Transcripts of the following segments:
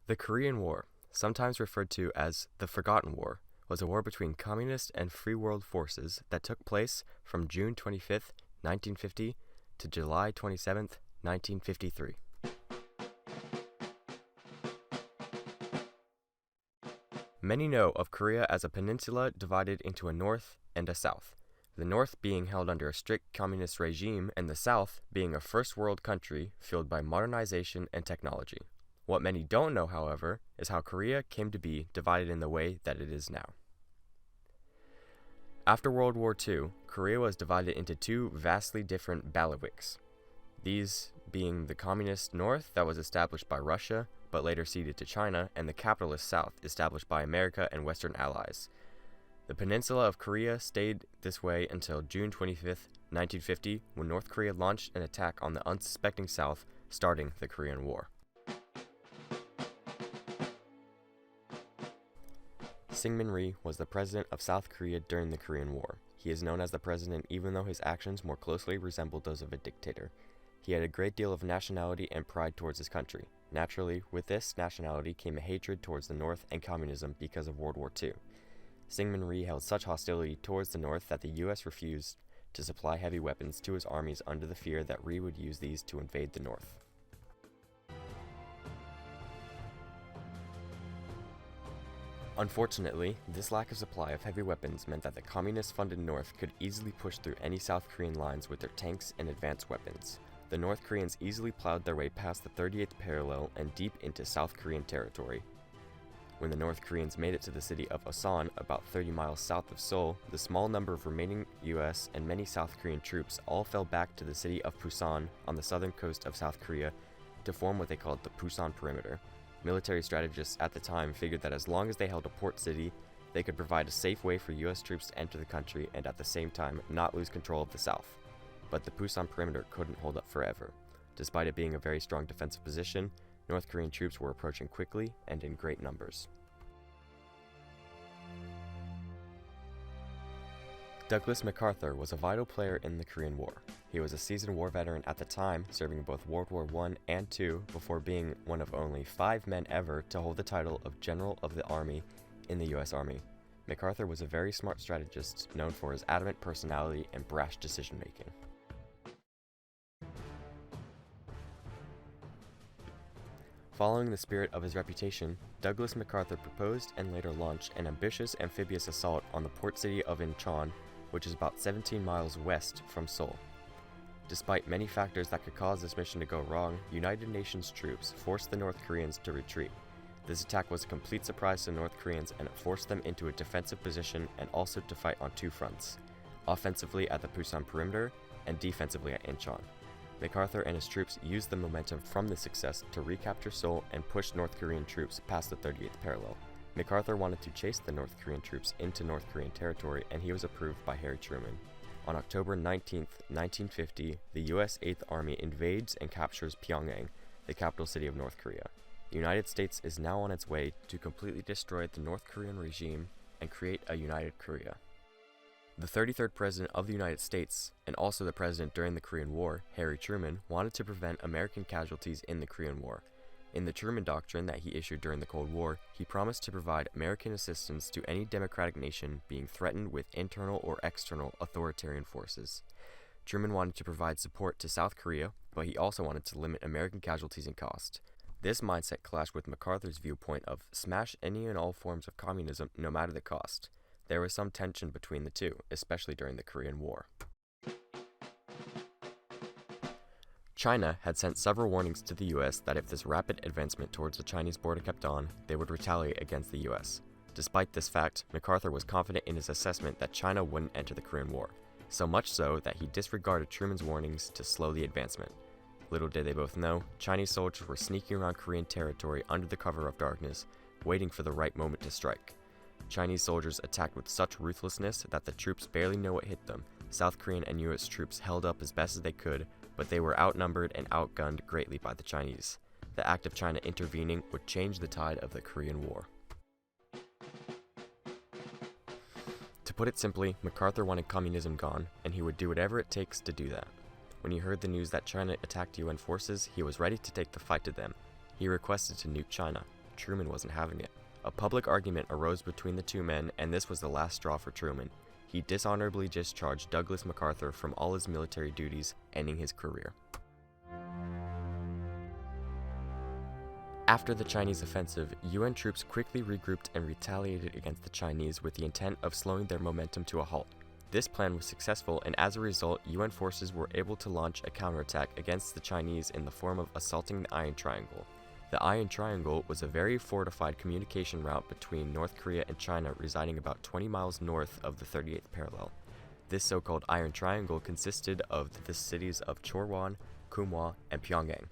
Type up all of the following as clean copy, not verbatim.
The Korean War, sometimes referred to as the Forgotten War, was a war between communist and free world forces that took place from June 25, 1950 to July 27, 1953. Many know of Korea as a peninsula divided into a north and a south, the north being held under a strict communist regime and the south being a first world country fueled by modernization and technology. What many don't know, however, is how Korea came to be divided in the way that it is now. After World War II, Korea was divided into two vastly different bailiwicks, these being the communist north that was established by Russia, but later ceded to China, and the capitalist south, established by America and Western allies. The peninsula of Korea stayed this way until June 25, 1950, when North Korea launched an attack on the unsuspecting south, starting the Korean War. Syngman Rhee was the president of South Korea during the Korean War. He is known as the president even though his actions more closely resembled those of a dictator. He had a great deal of nationality and pride towards his country. Naturally, with this nationality came a hatred towards the North and communism because of World War II. Syngman Rhee held such hostility towards the North that the U.S. refused to supply heavy weapons to his armies under the fear that Rhee would use these to invade the North. Unfortunately, this lack of supply of heavy weapons meant that the communist-funded North could easily push through any South Korean lines with their tanks and advanced weapons. The North Koreans easily plowed their way past the 38th parallel and deep into South Korean territory. When the North Koreans made it to the city of Osan, about 30 miles south of Seoul, the small number of remaining US and many South Korean troops all fell back to the city of Busan on the southern coast of South Korea to form what they called the Busan Perimeter. Military strategists at the time figured that as long as they held a port city, they could provide a safe way for US troops to enter the country and at the same time not lose control of the south. But the Busan Perimeter couldn't hold up forever. Despite it being a very strong defensive position, North Korean troops were approaching quickly and in great numbers. Douglas MacArthur was a vital player in the Korean War. He was a seasoned war veteran at the time, serving both World War I and II before being one of only 5 men ever to hold the title of General of the Army in the U.S. Army. MacArthur was a very smart strategist known for his adamant personality and brash decision-making. Following the spirit of his reputation, Douglas MacArthur proposed and later launched an ambitious amphibious assault on the port city of Incheon, which is about 17 miles west from Seoul. Despite many factors that could cause this mission to go wrong, United Nations troops forced the North Koreans to retreat. This attack was a complete surprise to North Koreans and it forced them into a defensive position and also to fight on 2 fronts, offensively at the Busan Perimeter and defensively at Incheon. MacArthur and his troops used the momentum from this success to recapture Seoul and push North Korean troops past the 38th parallel. MacArthur wanted to chase the North Korean troops into North Korean territory and he was approved by Harry Truman. On October 19, 1950, the U.S. 8th Army invades and captures Pyongyang, the capital city of North Korea. The United States is now on its way to completely destroy the North Korean regime and create a united Korea. The 33rd President of the United States, and also the President during the Korean War, Harry Truman, wanted to prevent American casualties in the Korean War. In the Truman Doctrine that he issued during the Cold War, he promised to provide American assistance to any democratic nation being threatened with internal or external authoritarian forces. Truman wanted to provide support to South Korea, but he also wanted to limit American casualties and cost. This mindset clashed with MacArthur's viewpoint of smash any and all forms of communism no matter the cost. There was some tension between the two, especially during the Korean War. China had sent several warnings to the U.S. that if this rapid advancement towards the Chinese border kept on, they would retaliate against the U.S. Despite this fact, MacArthur was confident in his assessment that China wouldn't enter the Korean War, so much so that he disregarded Truman's warnings to slow the advancement. Little did they both know, Chinese soldiers were sneaking around Korean territory under the cover of darkness, waiting for the right moment to strike. Chinese soldiers attacked with such ruthlessness that the troops barely know what hit them. South Korean and U.S. troops held up as best as they could, but they were outnumbered and outgunned greatly by the Chinese. The act of China intervening would change the tide of the Korean War. To put it simply, MacArthur wanted communism gone, and he would do whatever it takes to do that. When he heard the news that China attacked UN forces, he was ready to take the fight to them. He requested to nuke China. Truman wasn't having it. A public argument arose between the two men, and this was the last straw for Truman. He dishonorably discharged Douglas MacArthur from all his military duties, ending his career. After the Chinese offensive, UN troops quickly regrouped and retaliated against the Chinese with the intent of slowing their momentum to a halt. This plan was successful, and as a result, UN forces were able to launch a counterattack against the Chinese in the form of assaulting the Iron Triangle. The Iron Triangle was a very fortified communication route between North Korea and China, residing about 20 miles north of the 38th parallel. This so-called Iron Triangle consisted of the cities of Chorwan, Kumwa, and Pyongyang.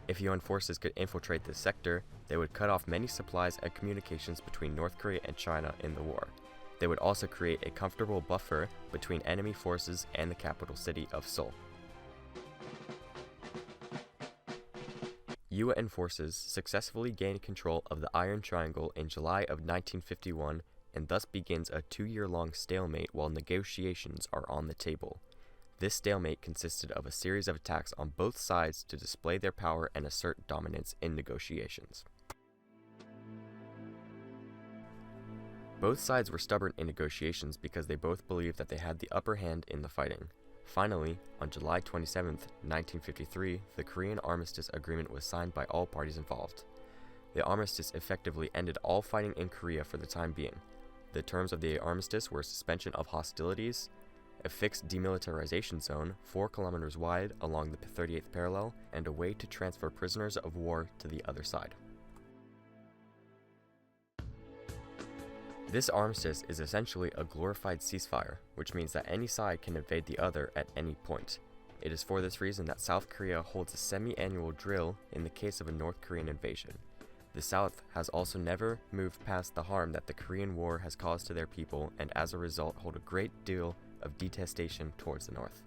If UN forces could infiltrate this sector, they would cut off many supplies and communications between North Korea and China in the war. They would also create a comfortable buffer between enemy forces and the capital city of Seoul. UN forces successfully gained control of the Iron Triangle in July of 1951, and thus begins a 2-year-long stalemate while negotiations are on the table. This stalemate consisted of a series of attacks on both sides to display their power and assert dominance in negotiations. Both sides were stubborn in negotiations because they both believed that they had the upper hand in the fighting. Finally, on July 27, 1953, the Korean Armistice Agreement was signed by all parties involved. The armistice effectively ended all fighting in Korea for the time being. The terms of the armistice were suspension of hostilities, a fixed demilitarization zone 4 kilometers wide along the 38th parallel, and a way to transfer prisoners of war to the other side. This armistice is essentially a glorified ceasefire, which means that any side can invade the other at any point. It is for this reason that South Korea holds a semi-annual drill in the case of a North Korean invasion. The South has also never moved past the harm that the Korean War has caused to their people, and as a result hold a great deal of detestation towards the North.